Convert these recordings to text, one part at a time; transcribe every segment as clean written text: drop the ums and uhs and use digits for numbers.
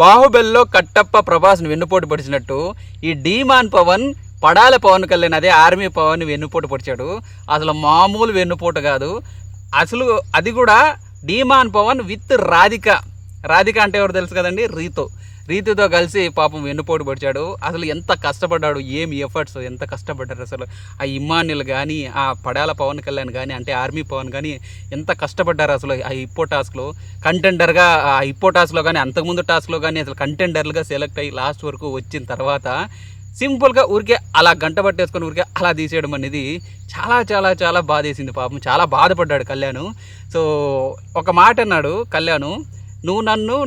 బాహుబలిలో కట్టప్ప ప్రభాస్ని వెన్నుపోటు పొడిచినట్టు ఈ డీమాన్ పవన్ పడాల పవన్ కళ్యాణ్ అదే ఆర్మీ పవన్ వెన్నుపోటు పొడిచాడు. అసలు మామూలు వెన్నుపోటు కాదు, అసలు అది కూడా డీమాన్ పవన్ విత్ రాధిక. రాధిక అంటే ఎవరు తెలుసు కదండి, రీతుతో కలిసి పాపం వెన్నుపోటు పొడిచాడు. అసలు ఎంత కష్టపడ్డాడు, ఏం ఎఫర్ట్స్, ఎంత కష్టపడ్డారు అసలు. ఆ ఇమ్మాన్యుల్ కానీ, ఆ పడాల పవన్ కళ్యాణ్ కానీ, అంటే ఆర్మీ పవన్ కానీ ఎంత కష్టపడ్డారు అసలు. ఆ హిప్పో టాస్క్లో కంటెండర్గా, ఆ హిప్పో టాస్క్లో కానీ, అంతకుముందు టాస్క్లో కానీ అసలు కంటెండర్లుగా సెలెక్ట్ అయ్యి లాస్ట్ వరకు వచ్చిన తర్వాత సింపుల్గా ఊరికే అలా గంట పట్టేసుకొని ఊరికే అలా తీసేయడం అనేది చాలా చాలా చాలా బాధేసింది. పాపం చాలా బాధపడ్డాడు కళ్యాణ్. సో ఒక మాట అన్నాడు కళ్యాణ్,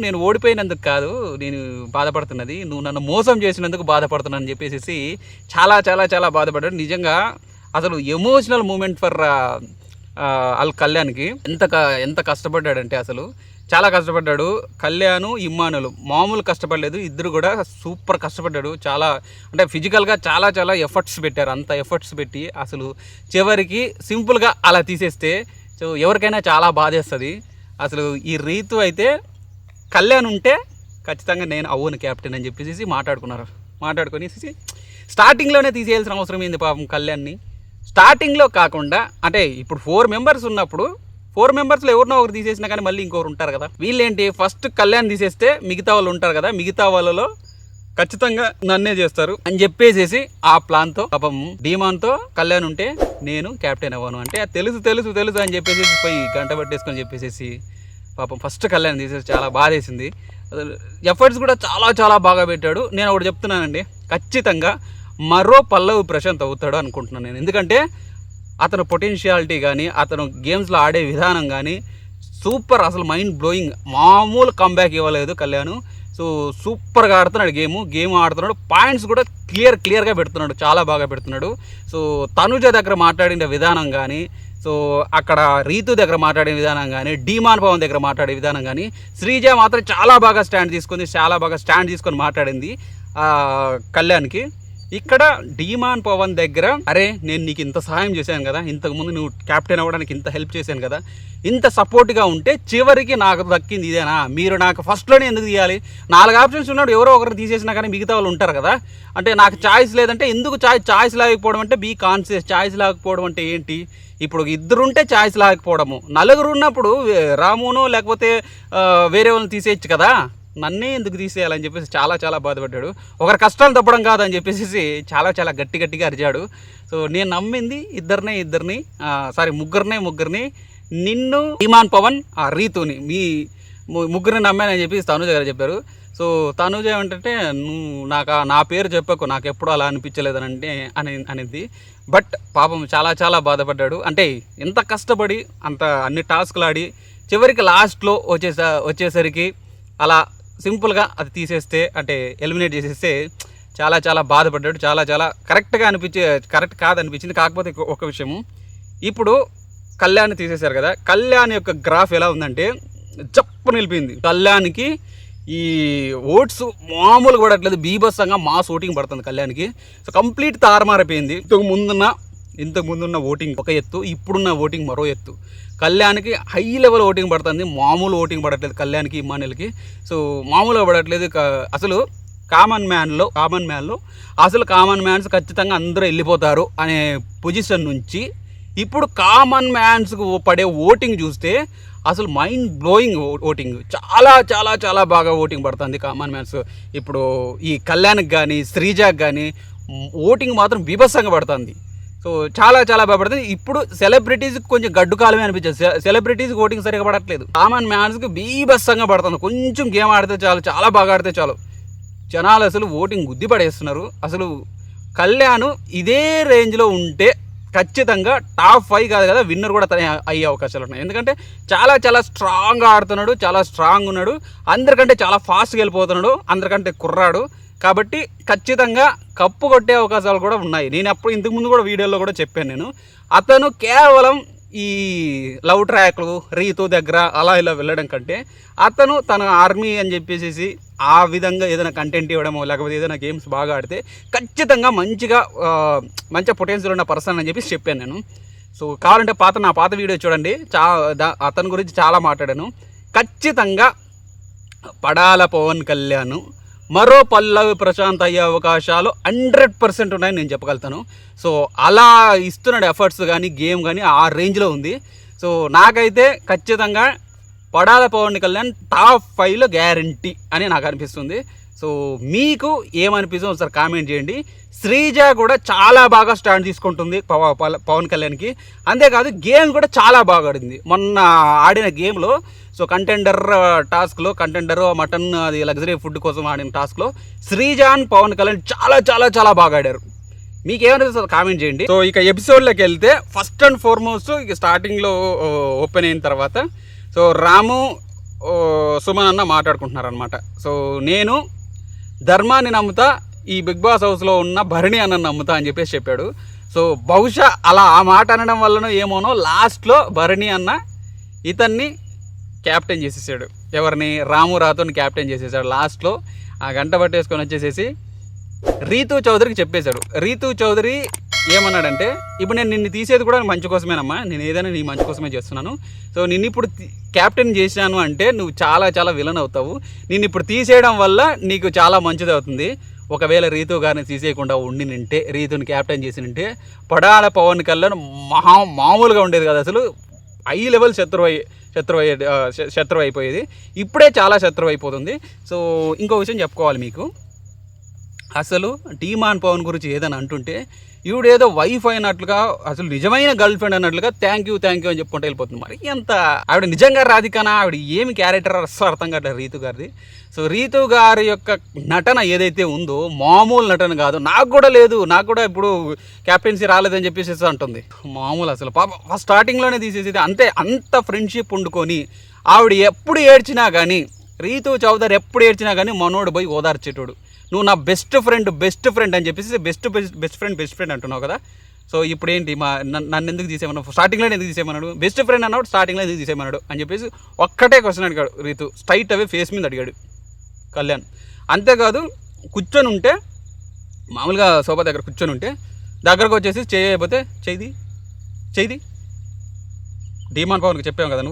నేను ఓడిపోయినందుకు కాదు నేను బాధపడుతున్నది, నువ్వు నన్ను మోసం చేసినందుకు బాధపడుతున్నాను అని చెప్పేసి చాలా చాలా చాలా బాధపడ్డాడు. నిజంగా అసలు ఎమోషనల్ మూమెంట్ ఫర్ కళ్యాణ్కి. ఎంత కష్టపడ్డాడంటే అసలు చాలా కష్టపడ్డాడు. కళ్యాణ్, ఇమ్మానులు మామూలు కష్టపడలేదు, ఇద్దరు కూడా సూపర్ కష్టపడ్డాడు. చాలా అంటే ఫిజికల్గా చాలా చాలా ఎఫర్ట్స్ పెట్టారు. అంత ఎఫర్ట్స్ పెట్టి అసలు చివరికి సింపుల్గా అలా తీసేస్తే సో ఎవరికైనా చాలా బాధేస్తుంది. అసలు ఈ రీతు అయితే కళ్యాణ్ ఉంటే ఖచ్చితంగా నేను అవును క్యాప్టెన్ అని చెప్పేసి మాట్లాడుకొని స్టార్టింగ్లోనే తీసేయాల్సిన అవసరం ఏంది పాపం కళ్యాణ్ని. స్టార్టింగ్లో కాకుండా అంటే ఇప్పుడు 4 మెంబర్స్ ఉన్నప్పుడు 4 మెంబర్స్లో ఎవరినో ఒకరు తీసేసినా కానీ మళ్ళీ ఇంకొకరు ఉంటారు కదా. వీళ్ళేంటి ఫస్ట్ కళ్యాణ్ తీసేస్తే మిగతా వాళ్ళు ఉంటారు కదా, మిగతా వాళ్ళలో ఖచ్చితంగా నన్నే చేస్తారు అని చెప్పేసేసి ఆ ప్లాన్తో పాపం డీమాన్తో కళ్యాణ్ ఉంటే నేను క్యాప్టెన్ అవ్వను అంటే తెలుసు అని చెప్పేసి పోయి గంట పట్టేసుకొని చెప్పేసి పాపం ఫస్ట్ కళ్యాణ్ తీసేసి చాలా బాధేసింది. ఎఫర్ట్స్ కూడా చాలా చాలా బాగా పెట్టాడు. నేను ఒకటి చెప్తున్నానండి, ఖచ్చితంగా మరో పల్లవి ప్రశాంత్ అవుతాడు అనుకుంటున్నాను నేను. ఎందుకంటే అతను పొటెన్షియాలిటీ కానీ, అతను గేమ్స్లో ఆడే విధానం కానీ సూపర్, అసలు మైండ్ బ్లోయింగ్. మామూలు కంబ్యాక్ ఇవ్వలేదు కళ్యాణ్. సో సూపర్గా ఆడుతున్నాడు గేమ్ ఆడుతున్నాడు. పాయింట్స్ కూడా క్లియర్గా పెడుతున్నాడు, చాలా బాగా పెడుతున్నాడు. సో తనుజ దగ్గర మాట్లాడిన విధానం కానీ, సో అక్కడ రీతు దగ్గర మాట్లాడే విధానం కానీ, డీమాన్ పవన్ దగ్గర మాట్లాడే విధానం కానీ, శ్రీజ మాత్రం చాలా బాగా స్టాండ్ తీసుకొని మాట్లాడింది కళ్యాణ్కి. ఇక్కడ డీమాన్ పవన్ దగ్గర అరే నేను నీకు ఇంత సహాయం చేశాను కదా, ఇంతకుముందు నువ్వు క్యాప్టెన్ అవ్వడానికి ఇంత హెల్ప్ చేశాను కదా, ఇంత సపోర్ట్గా ఉంటే చివరికి నాకు దక్కింది ఇదేనా, మీరు నాకు ఫస్ట్లోనే ఎందుకు తీయాలి, 4 ఆప్షన్స్ ఉన్నాడు, ఎవరో ఒకరు తీసేసినా కానీ మిగతా వాళ్ళు ఉంటారు కదా, అంటే నాకు ఛాయిస్ లేదంటే ఎందుకు ఛాయిస్ లేకపోవడం అంటే బీ కాన్షియస్. ఛాయిస్ లేకపోవడం అంటే ఏంటి, ఇప్పుడు 2 ఉంటే ఛాయిస్ లేకపోవడము, 4 ఉన్నప్పుడు రామును లేకపోతే వేరే వాళ్ళని తీసేయచ్చు కదా, నన్నే ఎందుకు తీసేయాలని చెప్పేసి చాలా చాలా బాధపడ్డాడు. ఒకరి కష్టాలు తప్పడం కాదని చెప్పేసి చాలా చాలా గట్టిగా అరిచాడు. సో నేను నమ్మింది ముగ్గురిని, నిన్ను, డీమాన్ పవన్, ఆ రీతుని, మీ ముగ్గురిని నమ్మానని చెప్పేసి తనుజ గారు చెప్పారు. సో తనుజ ఏమంటే నువ్వు నా పేరు చెప్పకు, నాకు ఎప్పుడూ అలా అనిపించలేదని అనేది. బట్ పాపం చాలా చాలా బాధపడ్డాడు. అంటే ఎంత కష్టపడి అన్ని టాస్క్లు ఆడి చివరికి లాస్ట్లో వచ్చేసరికి అలా సింపుల్గా అది తీసేస్తే, అంటే ఎలిమినేట్ చేసేస్తే చాలా చాలా బాధపడ్డాడు. చాలా చాలా కరెక్ట్ కాదనిపించింది. కాకపోతే ఒక విషయము, ఇప్పుడు కళ్యాణ్ తీసేశారు కదా, కళ్యాణ్ యొక్క గ్రాఫ్ ఎలా ఉందంటే జప్పు నిలిపింది. కళ్యాణ్కి ఈ ఓట్స్ మామూలుగా పడట్లేదు, బీభత్సంగా మాస్ ఓటింగ్ పడుతుంది కళ్యాణ్కి. సో కంప్లీట్ తారుమారైపోయింది. ఇంతకు ముందున్న ఓటింగ్ ఒక ఎత్తు, ఇప్పుడున్న ఓటింగ్ మరో ఎత్తు. కళ్యాణ్కి హై లెవెల్ ఓటింగ్ పడుతుంది, మామూలు ఓటింగ్ పడట్లేదు కళ్యాణ్కి, ఇమ్మానుయల్కి. సో మామూలుగా పడట్లేదు. అసలు కామన్ మ్యాన్లో అసలు కామన్ మ్యాన్స్ ఖచ్చితంగా అందరూ వెళ్ళిపోతారు అనే పొజిషన్ నుంచి ఇప్పుడు కామన్ మ్యాన్స్కు పడే ఓటింగ్ చూస్తే అసలు మైండ్ బ్లోయింగ్ ఓటింగ్, చాలా చాలా చాలా బాగా ఓటింగ్ పడుతుంది కామన్ మ్యాన్స్. ఇప్పుడు ఈ కళ్యాణ్కి కానీ శ్రీజాకి కానీ ఓటింగ్ మాత్రం బీభత్సంగా పడుతుంది. సో చాలా చాలా బాగుపడుతుంది. ఇప్పుడు సెలబ్రిటీస్కి కొంచెం గడ్డు కాలమే అనిపించదు, సెలబ్రిటీస్కి ఓటింగ్ సరిగా పడట్లేదు, కామన్ మ్యాన్స్కి బీభత్సంగా పడుతుంది. కొంచెం గేమ్ ఆడితే చాలు, చాలా బాగా ఆడితే చాలు, జనాలు అసలు ఓటింగ్ గుద్ది పడేస్తున్నారు. అసలు కళ్యాణ్ ఇదే రేంజ్లో ఉంటే ఖచ్చితంగా టాప్ 5 కాదు కదా, విన్నర్ కూడా తనే అయ్యే అవకాశాలు ఉన్నాయి. ఎందుకంటే చాలా చాలా స్ట్రాంగ్గా ఆడుతున్నాడు, చాలా స్ట్రాంగ్ ఉన్నాడు, అందరికంటే చాలా ఫాస్ట్గా వెళ్ళిపోతున్నాడు, అందరికంటే కుర్రాడు. కాబట్టి ఖచ్చితంగా కప్పు కొట్టే అవకాశాలు కూడా ఉన్నాయి. నేను ఇంతకుముందు కూడా వీడియోలో కూడా చెప్పాను నేను, అతను కేవలం ఈ లవ్ ట్రాక్లు రీతు దగ్గర అలా ఇలా వెళ్ళడం కంటే అతను తన ఆర్మీ అని చెప్పేసి ఆ విధంగా ఏదైనా కంటెంట్ ఇవ్వడమో లేకపోతే ఏదైనా గేమ్స్ బాగా ఆడితే ఖచ్చితంగా మంచి పొటెన్షియల్ ఉన్న పర్సన్ అని చెప్పేసి చెప్పాను నేను. సో కావాలంటే నా పాత వీడియో చూడండి, అతని గురించి చాలా మాట్లాడాను. ఖచ్చితంగా పడాల పవన్ కళ్యాణ్ మరో పల్లవి ప్రశాంత్ అయ్యే అవకాశాలు 100% ఉన్నాయని నేను చెప్పగలుగుతాను. సో అలా ఇస్తున్నాడు ఎఫర్ట్స్ కానీ గేమ్ కానీ ఆ రేంజ్లో ఉంది. సో నాకైతే ఖచ్చితంగా పడాల పవన్ కళ్యాణ్ టాప్ 5లో గ్యారంటీ అని నాకు అనిపిస్తుంది. సో మీకు ఏమనిపిస్తుందో ఒకసారి కామెంట్ చేయండి. శ్రీజ కూడా చాలా బాగా స్టాండ్ తీసుకుంటుంది పవన్ కళ్యాణ్కి. అంతేకాదు గేమ్ కూడా చాలా బాగా ఆడింది మొన్న ఆడిన గేమ్లో. సో కంటెండర్ టాస్క్లో కంటెండర్ మటన్ అది లగ్జరీ ఫుడ్ కోసం ఆడిన టాస్క్లో శ్రీజ అండ్ పవన్ కళ్యాణ్ చాలా చాలా చాలా బాగా ఆడారు. మీకు ఏమనిపిస్తుంది కామెంట్ చేయండి. సో ఇక ఎపిసోడ్లోకి వెళ్తే ఫస్ట్ అండ్ ఫార్మోస్ట్ ఇక స్టార్టింగ్లో ఓపెన్ అయిన తర్వాత సో రాము సుమన్ అన్న మాట్లాడుకుంటున్నారనమాట. సో నేను ధర్మాన్ని నమ్ముతా, ఈ బిగ్ బాస్ హౌస్లో ఉన్న భరణి అన్న నమ్ముతా అని చెప్పేసి చెప్పాడు. సో బహుశా అలా ఆ మాట అనడం వల్లనో ఏమోనో లాస్ట్లో భరణి అన్న ఇతన్ని క్యాప్టెన్ చేసేసాడు. ఎవరిని? రాము రాథోడ్ని క్యాప్టెన్ చేసేసాడు. లాస్ట్లో ఆ గంట పట్టేసుకొని వచ్చేసేసి రీతూ చౌదరికి చెప్పేశాడు. రీతూ చౌదరి ఏమన్నాడంటే, ఇప్పుడు నేను నిన్ను తీసేది కూడా మంచి కోసమేనమ్మా, నేను ఏదైనా నీ మంచి కోసమే చేస్తున్నాను. సో నిన్ను ఇప్పుడు క్యాప్టెన్ చేశాను అంటే నువ్వు చాలా చాలా విలన్ అవుతావు. నిన్ను ఇప్పుడు తీసేయడం వల్ల నీకు చాలా మంచిది అవుతుంది. ఒకవేళ రీతూ గారిని తీసేయకుండా ఉండినంటే, రీతుని క్యాప్టెన్ చేసినంటే పడాల పవన్ కళ్యాణ్ మామూలుగా ఉండేది కదా, అసలు హై లెవెల్ శత్రువు అయిపోయేది. ఇప్పుడే చాలా శత్రువు అయిపోతుంది. సో ఇంకో విషయం చెప్పుకోవాలి మీకు, అసలు టీమాన్ పవన్ గురించి ఏదైనా అంటుంటే ఈవిడేదో వైఫ్ అయినట్లుగా, అసలు నిజమైన గర్ల్ ఫ్రెండ్ అన్నట్లుగా థ్యాంక్ యూ అని చెప్పుకుంటూ వెళ్ళిపోతుంది. మరి ఎంత ఆవిడ నిజంగా రాధికానా? ఆవిడ ఏమి క్యారెక్టర్ అసలు అర్థం కావట్లేదు రీతు గారిది. సో రీతు గారి యొక్క నటన ఏదైతే ఉందో మామూలు నటన కాదు. నాకు కూడా లేదు, నాకు కూడా ఇప్పుడు క్యాప్టెన్సీ రాలేదని చెప్పేసి అంటుంది. మామూలు అసలు పాప స్టార్టింగ్లోనే తీసేసేది. అంత ఫ్రెండ్షిప్ వండుకొని ఆవిడ ఎప్పుడు ఏడ్చినా కానీ, రీతు చౌదరి ఎప్పుడు ఏడ్చినా కానీ మనోడు పోయి ఓదార్చేటోడు. నువ్వు నా బెస్ట్ ఫ్రెండ్ అని చెప్పేసి బెస్ట్ ఫ్రెండ్ అంటున్నావు కదా. సో ఇప్పుడు ఏంటి నన్ను ఎందుకు తీసేయమన్నావు? స్టార్టింగ్లో ఎందుకు తీసేయమన్నాడు? బెస్ట్ ఫ్రెండ్ అన్నాడు, స్టార్టింగ్లో ఎందుకు తీసేయమన్నాడు అని చెప్పేసి ఒక్కటే క్వశ్చన్ అడిగాడు రీతు. స్ట్రైట్ అవే ఫేస్ మీద అడిగాడు కళ్యాణ్. అంతేకాదు కూర్చొని ఉంటే, మామూలుగా సోఫా దగ్గర కూర్చొని ఉంటే దగ్గరకు వచ్చేసి చేయకపోతే చేయి డీమాన్ పవన్కి చెప్పావు కదా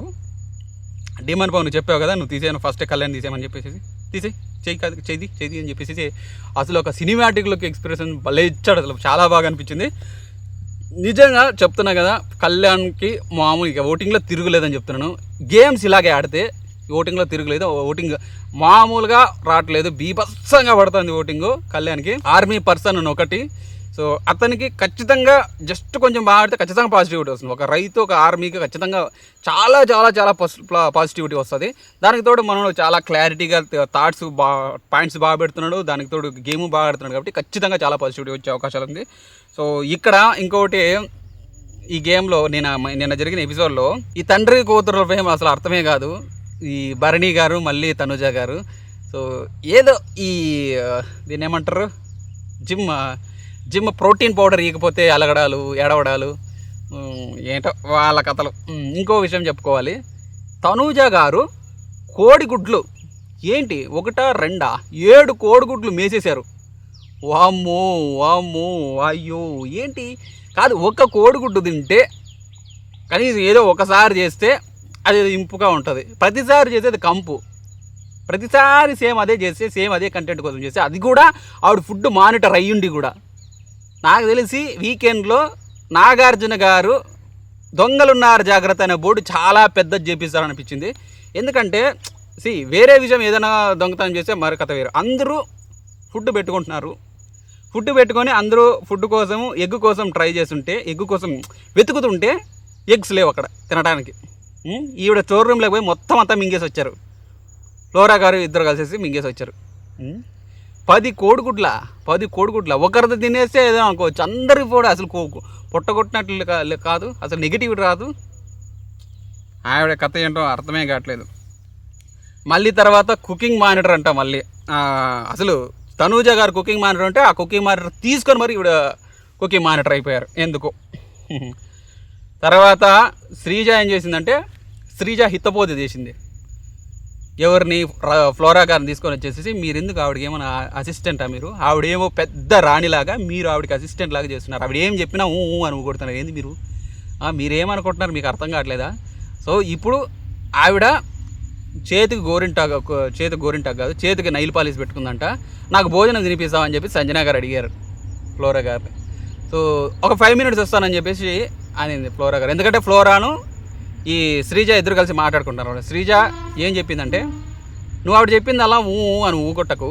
నువ్వు తీసేయను ఫస్టే కళ్యాణ్ తీసేయమని చెప్పేసి చేయి అని చెప్పేసి అసలు ఒక సినిమాటిక్లోకి ఎక్స్ప్రెషన్ భలే ఇచ్చాడు. అసలు చాలా బాగా అనిపించింది. నిజంగా చెప్తున్నా కదా, కళ్యాణ్కి మామూలు ఇక ఓటింగ్లో తిరుగులేదని చెప్తున్నాను. గేమ్స్ ఇలాగే ఆడితే ఓటింగ్లో తిరుగులేదు. ఓటింగ్ మామూలుగా రావట్లేదు, బీభత్సంగా పడుతుంది ఓటింగు కళ్యాణ్కి. ఆర్మీ పర్సన్ ఒకటి. సో అతనికి ఖచ్చితంగా జస్ట్ కొంచెం బాగా ఆడితే ఖచ్చితంగా పాజిటివిటీ వస్తుంది. ఒక రైతు ఒక ఆర్మీకి ఖచ్చితంగా చాలా చాలా చాలా పాజిటివిటీ వస్తుంది. దానికి తోడు మనం చాలా క్లారిటీగా థాట్స్ పాయింట్స్ బాగా పెడుతున్నాడు, దానికి తోడు గేమ్ బాగా ఆడుతున్నాడు కాబట్టి ఖచ్చితంగా చాలా పాజిటివిటీ వచ్చే అవకాశాలు ఉంది. సో ఇక్కడ ఇంకొకటి, ఈ గేమ్లో నిన్న జరిగిన ఎపిసోడ్లో ఈ తండ్రి కూతురు ఫేమ్ అసలు అర్థమే కాదు. ఈ భరణి గారు మళ్ళీ తనుజ గారు. సో ఏదో ఈ దీన్ని ఏమంటారు, జిమ్ ప్రోటీన్ పౌడర్ ఇకపోతే అలగడాలు ఏడవడాలు ఏంటో వాళ్ళ కథలు. ఇంకో విషయం చెప్పుకోవాలి, తనూజ గారు కోడిగుడ్లు ఏంటి 1-2 కోడిగుడ్లు మేసేశారు. వామ్మో అయ్యో ఏంటి కాదు, ఒక్క కోడిగుడ్డు తింటే కనీసం ఏదో ఒకసారి చేస్తే అది ఇంపుగా ఉంటుంది, ప్రతిసారి చేసేది కంపు. ప్రతిసారి సేమ్ అదే చేస్తే సేమ్ అదే కంటెంట్ కోసం చేస్తే, అది కూడా ఆవిడ ఫుడ్ మానిటర్ అయ్యుండి కూడా. నాకు తెలిసి వీకెండ్లో నాగార్జున గారు దొంగలున్నారు జాగ్రత్త అనే బోర్డు చాలా పెద్దది చేపిస్తారనిపించింది. ఎందుకంటే వేరే విషయం ఏదైనా దొంగతనం చేస్తే మరి కథ వేరు. అందరూ ఫుడ్ పెట్టుకుంటున్నారు, ఫుడ్ పెట్టుకొని అందరూ ఫుడ్ కోసం ఎగ్ కోసం ట్రై చేస్తుంటే, ఎగ్ కోసం వెతుకుతుంటే ఎగ్స్ లేవు అక్కడ తినడానికి. ఈవిడ స్టోర్ రూమ్లోకి పోయి మొత్తం అంతా మింగేసి వచ్చారు. ఫ్లోరా గారు ఇద్దరు కలిసేసి మింగేసి వచ్చారు. 10 కోడిగుడ్ల ఒకరిది తినేస్తే ఏదో అనుకోవచ్చు, అందరికి కూడా అసలు పొట్టగొట్టినట్లు కాదు, అసలు నెగిటివిటీ రాదు. ఆవిడ కథ ఏంటో అర్థమే కావట్లేదు. మళ్ళీ తర్వాత కుకింగ్ మానిటర్ అంట. మళ్ళీ అసలు తనూజ గారు కుకింగ్ మానిటర్ అంటే ఆ కుకింగ్ మానిటర్ తీసుకొని మరి ఈవిడ కుకింగ్ మానిటర్ అయిపోయారు ఎందుకు. తర్వాత శ్రీజ ఏం చేసిందంటే, శ్రీజ హితబోధ చేసింది. ఎవరిని? ఫ్లోరా గారిని తీసుకొని వచ్చేసి, మీరు ఎందుకు ఆవిడకి ఏమైనా అసిస్టెంటా మీరు? ఆవిడేమో పెద్ద రాణిలాగా మీరు ఆవిడకి అసిస్టెంట్ లాగా చేస్తున్నారు. ఆవిడ ఏం చెప్పినా అని కొడుతున్నారు. ఏంది మీరు? మీరేమనుకుంటున్నారు? మీకు అర్థం కావట్లేదా? సో ఇప్పుడు ఆవిడ చేతికి గోరింటాకు కాదు, చేతికి నైల్ పాలిష్ పెట్టుకుందంట. నాకు భోజనం తినిపిస్తామని చెప్పి సంజన గారు అడిగారు ఫ్లోరా గారిని. సో ఒక 5 minutes వస్తానని చెప్పేసి అనింది ఫ్లోరా గారు. ఎందుకంటే ఫ్లోరాను ఈ శ్రీజ ఇద్దరు కలిసి మాట్లాడుకుంటారు. శ్రీజ ఏం చెప్పిందంటే, నువ్వు ఆవిడ చెప్పింది అలా అని ఊకొట్టకు,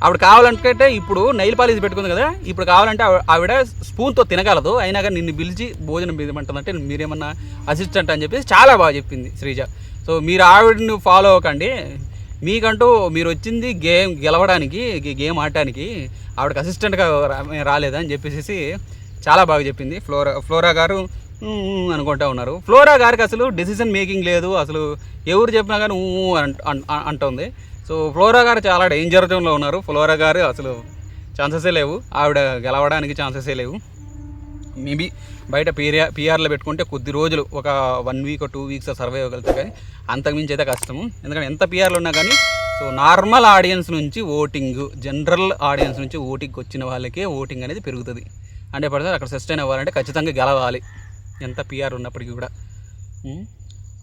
ఆవిడ కావాలంటే ఇప్పుడు నైల్ పాలిష్ పెట్టుకుంది కదా, ఇప్పుడు కావాలంటే ఆవిడ స్పూన్తో తినగలదు, అయినా కానీ నిన్ను పిలిచి భోజనం ఇవ్వమంటుందంటే మీరేమన్నా అసిస్టెంట్ అని చెప్పేసి చాలా బాగా చెప్పింది శ్రీజ. సో మీరు ఆవిడని ఫాలో అవ్వకండి, మీకంటూ మీరు వచ్చింది గేమ్ గెలవడానికి, గేమ్ ఆడటానికి, ఆవిడకి అసిస్టెంట్గా రాలేదని చెప్పేసి చాలా బాగా చెప్పింది ఫ్లోరా గారు. అనుకుంటా ఉన్నారు. ఫ్లోరా గారికి అసలు డెసిషన్ మేకింగ్ లేదు, అసలు ఎవరు చెప్పినా కానీ అంటుంది. సో ఫ్లోరా గారు చాలా డేంజర్ జోన్లో ఉన్నారు. ఫ్లోరా గారు అసలు ఛాన్సెసే లేవు, ఆవిడ గెలవడానికి ఛాన్సెసే లేవు. మేబీ బయట పిఆర్లో పెట్టుకుంటే కొద్ది రోజులు ఒక 1 week or 2 weeks సర్వే అవ్వగలుగుతాయి, కానీ అంతకుమించి అయితే కష్టము. ఎందుకంటే ఎంత పిఆర్లు ఉన్నా కానీ సో నార్మల్ ఆడియన్స్ నుంచి ఓటింగ్, జనరల్ ఆడియన్స్ నుంచి ఓటింగ్కి వచ్చిన వాళ్ళకే ఓటింగ్ అనేది పెరుగుతుంది. 100% అక్కడ సస్టైన్ అవ్వాలంటే ఖచ్చితంగా గెలవాలి, ఎంత పిఆర్ ఉన్నప్పటికీ కూడా.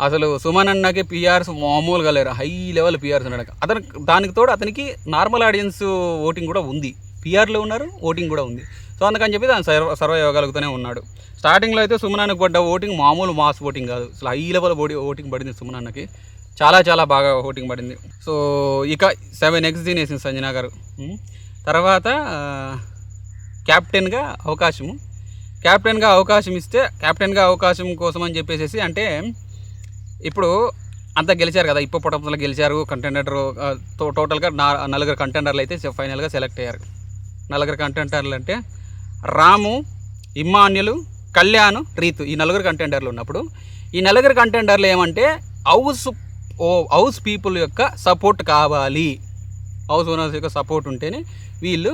అసలు సుమన్ అన్నకి పిఆర్స్ మామూలుగా లేరు, హై లెవెల్ పిఆర్స్ ఉన్నాడు అతను. దానికి తోడు అతనికి నార్మల్ ఆడియన్స్ ఓటింగ్ కూడా ఉంది, పిఆర్లో ఉన్నారు, ఓటింగ్ కూడా ఉంది. సో అందుకని చెప్పి దాన్ని సర్వే ఇవ్వగలుగుతూనే ఉన్నాడు. స్టార్టింగ్లో అయితే సుమన్ అన్నకు పడ్డ ఓటింగ్ మామూలు మాస్ ఓటింగ్ కాదు, అసలు హై లెవెల్ ఓటింగ్ పడింది సుమన్ అన్నకి, చాలా చాలా బాగా ఓటింగ్ పడింది. సో ఇక 7x తినేసింది సంజన గారు. తర్వాత క్యాప్టెన్గా అవకాశం ఇస్తే, క్యాప్టెన్గా అవకాశం కోసం అని చెప్పేసి, అంటే ఇప్పుడు అంతా గెలిచారు కదా, ఇప్పటిలో గెలిచారు కంటెండర్. టోటల్గా 4 కంటెండర్లు అయితే ఫైనల్గా సెలెక్ట్ అయ్యారు. 4 కంటెండర్లు అంటే రాము, ఇమ్మాన్యులు, కళ్యాణ్, రీతు, ఈ 4 కంటెండర్లు ఉన్నప్పుడు ఈ 4 కంటెండర్లు ఏమంటే హౌస్ పీపుల్ యొక్క సపోర్ట్ కావాలి, హౌస్ ఓనర్స్ యొక్క సపోర్ట్ ఉంటేనే వీళ్ళు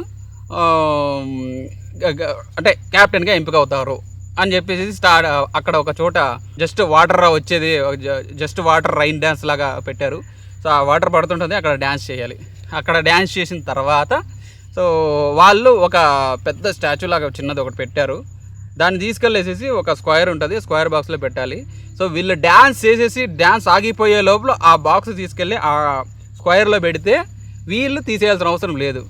అంటే క్యాప్టెన్గా ఎంపిక అవుతారు అని చెప్పేసి అక్కడ ఒక చోట జస్ట్ వాటర్ రైన్ డ్యాన్స్ లాగా పెట్టారు. సో ఆ వాటర్ పడుతుంటుంది, అక్కడ డ్యాన్స్ చేయాలి. అక్కడ డ్యాన్స్ చేసిన తర్వాత సో వాళ్ళు ఒక పెద్ద స్టాచ్యూ లాగా చిన్నది ఒకటి పెట్టారు, దాన్ని తీసుకెళ్ళేసేసి ఒక స్క్వేర్ ఉంటుంది, స్క్వేర్ బాక్స్లో పెట్టాలి. సో వీళ్ళు డ్యాన్స్ చేసేసి డ్యాన్స్ ఆగిపోయే లోపల ఆ బాక్స్ తీసుకెళ్ళి ఆ స్క్వేర్లో పెడితే వీళ్ళు తీసేయాల్సిన అవసరం లేదు.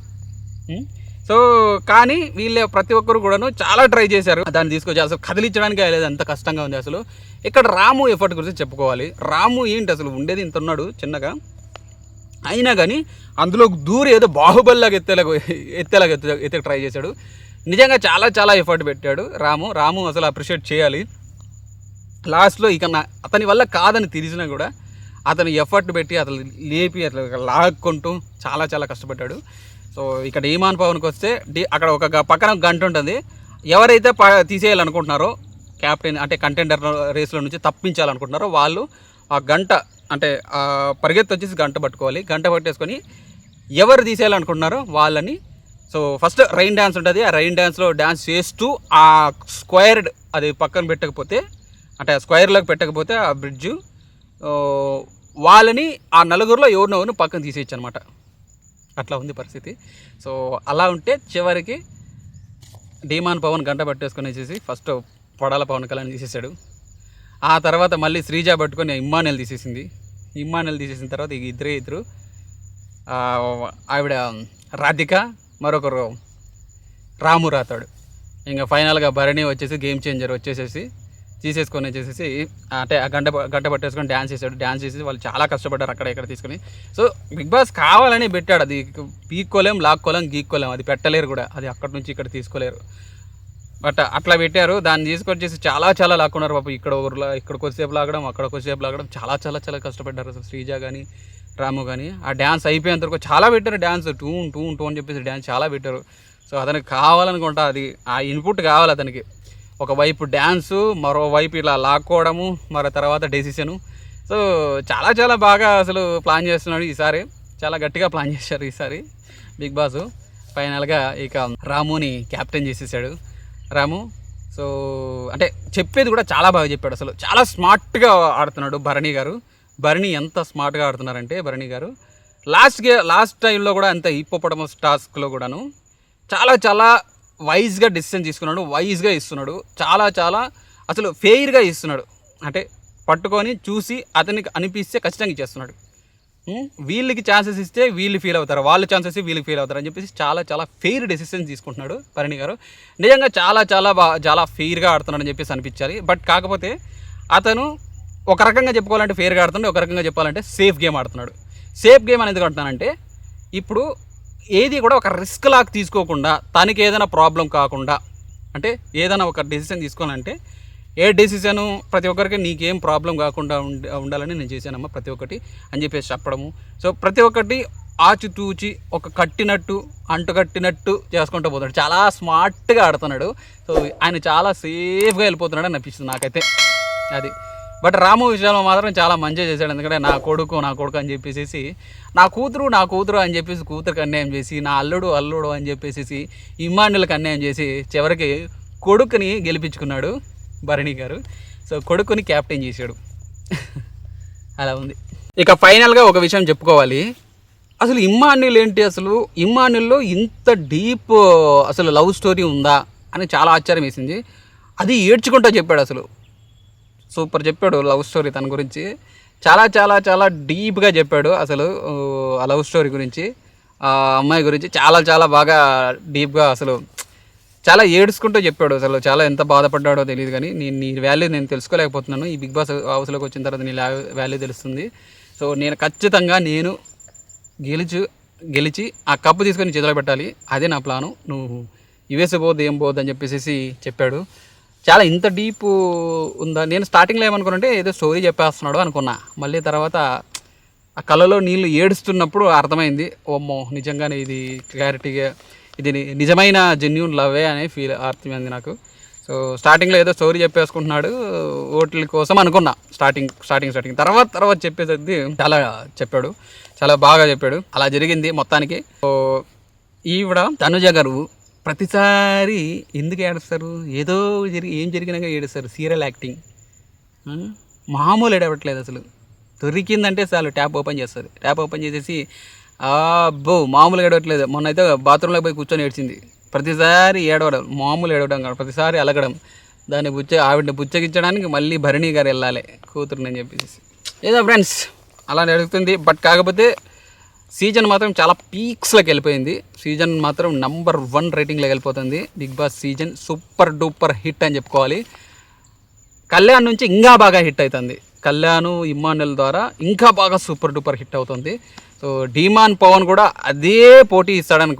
సో కానీ వీళ్ళే ప్రతి ఒక్కరు కూడాను చాలా ట్రై చేశారు దాన్ని తీసుకొచ్చి, అసలు కదిలించడానికి లేదు, అంత కష్టంగా ఉంది. అసలు ఇక్కడ రాము ఎఫర్ట్ గురించి చెప్పుకోవాలి. రాము ఏంటి అసలు ఉండేది ఇంత ఉన్నాడు చిన్నగా, అయినా కానీ అందులో దూరి ఏదో బాహుబలిలాగా ఎత్తే ట్రై చేశాడు. నిజంగా చాలా చాలా ఎఫర్ట్ పెట్టాడు రాము అసలు అప్రిషియేట్ చేయాలి. లాస్ట్లో ఇక అతని వల్ల కాదని తెలిసినా కూడా అతను ఎఫర్ట్ పెట్టి అతను లేపి అట్లా లాక్కుంటూ చాలా చాలా కష్టపడ్డాడు. సో ఇక్కడ ఇమాన్ పవన్కి వస్తే అక్కడ ఒక పక్కన గంట ఉంటుంది, ఎవరైతే తీసేయాలనుకుంటున్నారో క్యాప్టెన్ అంటే కంటెండర్ రేస్లో నుంచి తప్పించాలనుకుంటున్నారో వాళ్ళు ఆ గంట అంటే పరిగెత్తి వచ్చేసి గంట పట్టుకోవాలి. గంట పట్టేసుకొని ఎవరు తీసేయాలనుకుంటున్నారో వాళ్ళని, సో ఫస్ట్ రైన్ డ్యాన్స్ ఉంటుంది, ఆ రైన్ డ్యాన్స్లో డ్యాన్స్ చేస్తూ ఆ స్క్వేర్ అది పక్కన పెట్టకపోతే, అంటే స్క్వేర్లోకి పెట్టకపోతే ఆ బ్రిడ్జు వాళ్ళని ఆ నలుగురిలో ఎవరినో పక్కన తీసేయచ్చు అనమాట. అట్లా ఉంది పరిస్థితి. సో అలా ఉంటే చివరికి డీమాన్ పవన్ గంట పట్టేసుకొని వచ్చేసి ఫస్ట్ పొడాల పవన్ కళ్యాణ్ తీసేసాడు. ఆ తర్వాత మళ్ళీ శ్రీజ పట్టుకొని ఇమ్మానుయల్ తీసేసిన తర్వాత ఇద్దరు ఆవిడ రాధిక, మరొకరు రాము రాతాడు. ఇంకా ఫైనల్గా భరణి వచ్చేసి గేమ్ చేంజర్ వచ్చేసేసి తీసేసుకొని వచ్చేసేసి అంటే ఆ గంట పట్టేసుకొని డ్యాన్స్ చేసి వాళ్ళు చాలా కష్టపడ్డారు అక్కడ ఇక్కడ తీసుకొని. సో బిగ్ బాస్ కావాలని పెట్టాడు, అది పీక్కోలేం, లాక్కోలేం, గీక్కోలేం, అది పెట్టలేరు కూడా, అది అక్కడి నుంచి ఇక్కడ తీసుకోలేరు. బట్ అట్లా పెట్టారు, దాన్ని తీసుకొచ్చేసి చాలా చాలా లాక్కున్నారు పాప. ఇక్కడ కొద్దిసేపు లాగడం, అక్కడ కొద్దిసేపు లాగడం, చాలా చాలా చాలా కష్టపడ్డారు అసలు శ్రీజ కానీ రాము కానీ. ఆ డ్యాన్స్ అయిపోయేంత వరకు చాలా పెట్టారు, డ్యాన్స్ టూ అని చెప్పేసి డ్యాన్స్ చాలా పెట్టారు. సో అతనికి కావాలనుకుంటా, అది ఆ ఇన్పుట్ కావాలి అతనికి. ఒకవైపు డ్యాన్సు, మరోవైపు ఇలా లాక్కోవడము, మరో తర్వాత డెసిషను. సో చాలా చాలా బాగా అసలు ప్లాన్ చేస్తున్నాడు ఈసారి, చాలా గట్టిగా ప్లాన్ చేశారు ఈసారి బిగ్ బాస్. ఫైనల్గా ఇక రాముని క్యాప్టెన్ చేసేసాడు రాము. సో అంటే చెప్పేది కూడా చాలా బాగా చెప్పాడు, అసలు చాలా స్మార్ట్గా ఆడుతున్నాడు భరణి ఎంత స్మార్ట్గా ఆడుతున్నారంటే భరణి గారు లాస్ట్ టైంలో కూడా అంత హిప్పోపటమస్ టాస్క్లో కూడాను చాలా చాలా వైజ్గా డెసిషన్ తీసుకున్నాడు, వైజ్గా ఇస్తున్నాడు, చాలా చాలా అసలు ఫెయిర్గా ఇస్తున్నాడు. అంటే పట్టుకొని చూసి అతనికి అనిపిస్తే ఖచ్చితంగా ఇచ్చేస్తున్నాడు. వీళ్ళకి ఛాన్సెస్ ఇస్తే వీళ్ళు ఫీల్ అవుతారు, వాళ్ళు ఛాన్సెస్ వీళ్ళకి ఫీల్ అవుతారు అని చెప్పేసి చాలా చాలా ఫెయిర్ డెసిషన్స్ తీసుకుంటున్నాడు భరణి గారు. నిజంగా చాలా చాలా చాలా ఫెయిర్గా ఆడుతున్నాడు అని చెప్పేసి అనిపించాలి. బట్ కాకపోతే అతను ఒక రకంగా చెప్పుకోవాలంటే ఫెయిర్గా ఆడుతున్నాడు, ఒక రకంగా చెప్పాలంటే సేఫ్ గేమ్ ఆడుతున్నాడు. సేఫ్ గేమ్ అనేది అంటున్నానంటే ఇప్పుడు ఏది కూడా ఒక రిస్క్ లాగా తీసుకోకుండా, తనకి ఏదైనా ప్రాబ్లం కాకుండా, అంటే ఏదైనా ఒక డెసిషన్ తీసుకోవాలంటే ఏ డెసిషను ప్రతి ఒక్కరికి నీకేం ప్రాబ్లం కాకుండా ఉండాలని నేను చేశానమ్మా ప్రతి ఒక్కటి అని చెప్పేసి చెప్పడము. సో ప్రతి ఒక్కటి ఆచితూచి ఒక కట్టినట్టు అంటుకట్టినట్టు చేసుకుంటూ పోతున్నాడు. చాలా స్మార్ట్గా ఆడుతున్నాడు. సో ఆయన చాలా సేఫ్గా వెళ్ళిపోతున్నాడు అని అనిపిస్తుంది నాకైతే అది. బట్ రాము విషయంలో మాత్రం చాలా మంచిగా చేశాడు. ఎందుకంటే నా కొడుకు అని చెప్పేసి నా కూతురు అని చెప్పేసి కూతురికి అన్యాయం చేసి, నా అల్లుడు అని చెప్పేసి ఇమ్మాన్యుల్కి అన్యాయం చేసి చివరికి కొడుకుని గెలిపించుకున్నాడు భరణి గారు. సో కొడుకుని క్యాప్టెన్ చేశాడు. అలా ఉంది. ఇక ఫైనల్గా ఒక విషయం చెప్పుకోవాలి. అసలు ఇమ్మాన్యుల్ ఏంటి, అసలు ఇమ్మాన్యుల్లో ఇంత డీప్ అసలు లవ్ స్టోరీ ఉందా అని చాలా ఆశ్చర్యం వేసింది. అది ఏడ్చుకుంటూ చెప్పాడు. అసలు సూపర్ చెప్పాడు లవ్ స్టోరీ తన గురించి. చాలా చాలా చాలా డీప్గా చెప్పాడు అసలు ఆ లవ్ స్టోరీ గురించి, ఆ అమ్మాయి గురించి చాలా చాలా బాగా డీప్గా అసలు చాలా ఏడ్చుకుంటూ చెప్పాడు. అసలు చాలా ఎంత బాధపడ్డాడో తెలియదు, కానీ నీ వాల్యూ నేను తెలుసుకోలేకపోతున్నాను. ఈ బిగ్ బాస్ హౌస్లోకి వచ్చిన తర్వాత నీ వాల్యూ తెలుస్తుంది. సో నేను ఖచ్చితంగా గెలిచి ఆ కప్పు తీసుకొని చేతిలో పెట్టాలి, అదే నా ప్లాను. నువ్వు యుఎస్ పోద్దు ఏం పోద్దు అని చెప్పేసి చెప్పాడు. చాలా ఇంత డీప్ ఉందా. నేను స్టార్టింగ్లో ఏమనుకున్నానంటే ఏదో స్టోరీ చెప్పేస్తున్నాడు అనుకున్నా. మళ్ళీ తర్వాత ఆ కళ్ళలో నీళ్ళు ఏడుస్తున్నప్పుడు అర్థమైంది, ఓమ్మో నిజంగానే ఇది క్లారిటీగా ఇది నిజమైన జెన్యూన్ లవ్వే అనే అర్థమైంది నాకు. సో స్టార్టింగ్లో ఏదో స్టోరీ చెప్పేసుకుంటున్నాడు ఓట్ల కోసం అనుకున్నా స్టార్టింగ్ తర్వాత చెప్పేసరికి చాలా చెప్పాడు, చాలా బాగా చెప్పాడు. అలా జరిగింది మొత్తానికి. సో ఈవిడ తనుజ గారు ప్రతిసారి ఎందుకు ఏడుస్తారు, ఏదో ఏం జరిగినాక ఏడుస్తారు. సీరియల్ యాక్టింగ్ మామూలు ఏడవట్లేదు అసలు. దొరికిందంటే చాలు ట్యాప్ ఓపెన్ చేస్తారు. ట్యాప్ ఓపెన్ చేసేసి అబ్బో మామూలుగా ఏడవట్లేదు. మొన్న అయితే బాత్రూంలోకి పోయి కూర్చొని ఏడ్చింది. ప్రతిసారి ఏడవడం, మామూలు ఏడవడం కాదు, ప్రతిసారి అలగడం. దాన్ని ఆవిడని బుచ్చగించడానికి మళ్ళీ భరణి గారు వెళ్ళాలి కూతురుని చెప్పేసి. ఏదో ఫ్రెండ్స్ అలా అడుగుతుంది. బట్ కాకపోతే సీజన్ మాత్రం చాలా పీక్స్లోకి వెళ్ళిపోయింది. సీజన్ మాత్రం నంబర్ 1 రేటింగ్లోకి వెళ్ళిపోతుంది. Bigg Boss season super duper hit అని చెప్పుకోవాలి. కళ్యాణ్ నుంచి ఇంకా బాగా హిట్ అవుతుంది. కళ్యాణ్ ఇమ్మాన్యుల్ ద్వారా ఇంకా బాగా సూపర్ డూపర్ హిట్ అవుతుంది. సో డీమాన్ పవన్ కూడా అదే పోటీ ఇస్తాడని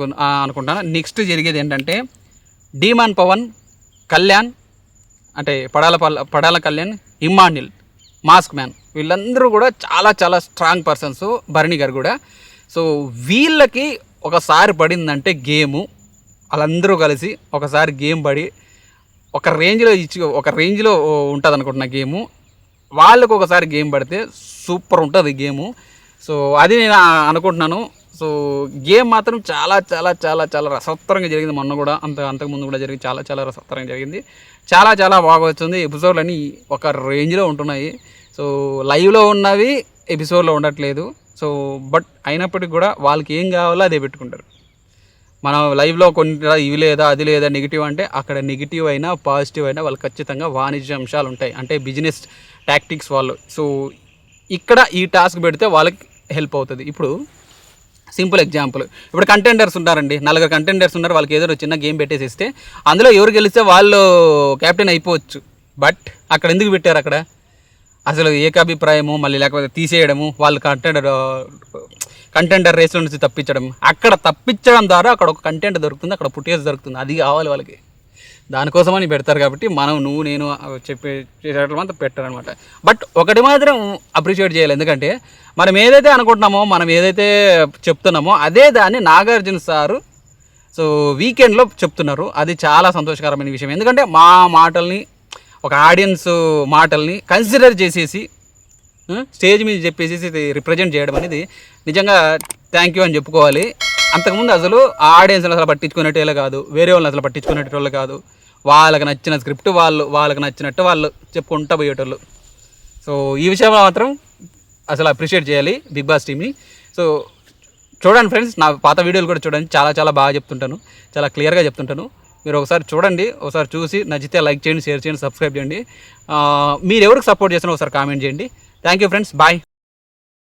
అనుకుంటాను. నెక్స్ట్ జరిగేది ఏంటంటే డీమాన్ పవన్, కళ్యాణ్ అంటే Padala Kalyan, Emmanuel, mask man వీళ్ళందరూ కూడా చాలా చాలా స్ట్రాంగ్ పర్సన్స్. భరణి గారు కూడా. సో వీళ్ళకి ఒకసారి పడిందంటే గేము, వాళ్ళందరూ కలిసి ఒకసారి గేమ్ పడి ఒక రేంజ్లో ఉంటుంది అనుకుంటున్నా గేము. వాళ్ళకు ఒకసారి గేమ్ పడితే సూపర్ ఉంటుంది గేము. సో అది నేను అనుకుంటున్నాను. సో గేమ్ మాత్రం చాలా చాలా చాలా చాలా రసవత్తరంగా జరిగింది. మొన్న కూడా అంతకుముందు కూడా జరిగింది. చాలా చాలా రసవత్తరంగా జరిగింది. చాలా చాలా బాగా వచ్చింది. ఎపిసోడ్లన్నీ ఒక రేంజ్లో ఉంటున్నాయి. సో లైవ్లో ఉన్నవి ఎపిసోడ్లో ఉండట్లేదు. సో బట్ అయినప్పటికీ కూడా వాళ్ళకి ఏం కావాలో అదే పెట్టుకుంటారు. మనం లైవ్లో కొన్ని ఇవి లేదా అది లేదా నెగిటివ్ అంటే అక్కడ నెగిటివ్ అయినా పాజిటివ్ అయినా వాళ్ళు ఖచ్చితంగా వాణిజ్య అంశాలు ఉంటాయి, అంటే బిజినెస్ టాక్టిక్స్ వాళ్ళు. సో ఇక్కడ ఈ టాస్క్ పెడితే వాళ్ళకి హెల్ప్ అవుతుంది. ఇప్పుడు సింపుల్ ఎగ్జాంపుల్, ఇప్పుడు కంటెండర్స్ ఉన్నారండి, 4 కంటెండర్స్ ఉన్నారు. వాళ్ళకి ఏదో చిన్న గేమ్ పెట్టేసిస్తే అందులో ఎవరు గెలిస్తే వాళ్ళు క్యాప్టెన్ అయిపోవచ్చు. బట్ అక్కడ ఎందుకు పెట్టారు, అక్కడ అసలు ఏకాభిప్రాయము, మళ్ళీ లేకపోతే తీసేయడము, వాళ్ళు కంటెండర్ రేస్లో నుంచి తప్పించడం. అక్కడ తప్పించడం ద్వారా అక్కడ ఒక కంటెంట్ దొరుకుతుంది, అక్కడ ఫుటేజ్ దొరుకుతుంది. అది కావాలి వాళ్ళకి, దానికోసమని పెడతారు. కాబట్టి నువ్వు నేను చేసేటట్లు మాత్రం పెట్టారనమాట. బట్ ఒకటి మాత్రం అప్రిషియేట్ చేయాలి, ఎందుకంటే మనం ఏదైతే అనుకుంటున్నామో, మనం ఏదైతే చెప్తున్నామో అదే దాన్ని నాగార్జున సారు సో వీకెండ్లో చెప్తున్నారు. అది చాలా సంతోషకరమైన విషయం. ఎందుకంటే మా మాటల్ని, ఒక ఆడియన్స్ మాటల్ని కన్సిడర్ చేసేసి స్టేజ్ మీద చెప్పేసి రిప్రజెంట్ చేయడం అనేది నిజంగా థ్యాంక్ యూ అని చెప్పుకోవాలి. అంతకుముందు అసలు ఆ ఆడియన్స్ని అసలు పట్టించుకునేటోళ్ళే కాదు, వేరే వాళ్ళని అసలు పట్టించుకునేటోళ్ళు కాదు. వాళ్ళకి నచ్చిన స్క్రిప్ట్ వాళ్ళకి నచ్చినట్టు వాళ్ళు చెప్పుకుంటూ పోయేటోళ్ళు. సో ఈ విషయంలో మాత్రం అసలు అప్రిషియేట్ చేయాలి బిగ్ బాస్ టీమ్ని. సో చూడండి ఫ్రెండ్స్, నా పాత వీడియోలు కూడా చూడండి, చాలా చాలా బాగా చెప్తుంటాను, చాలా క్లియర్గా చెప్తుంటాను. మీరు ఒకసారి చూడండి, ఒకసారి చూసి నచ్చితే లైక్ చేయండి, షేర్ చేయండి, సబ్స్క్రైబ్ చేయండి. మీరు ఎవరికి సపోర్ట్ చేస్తున్నారో ఒకసారి కామెంట్ చేయండి. Thank you friends, bye.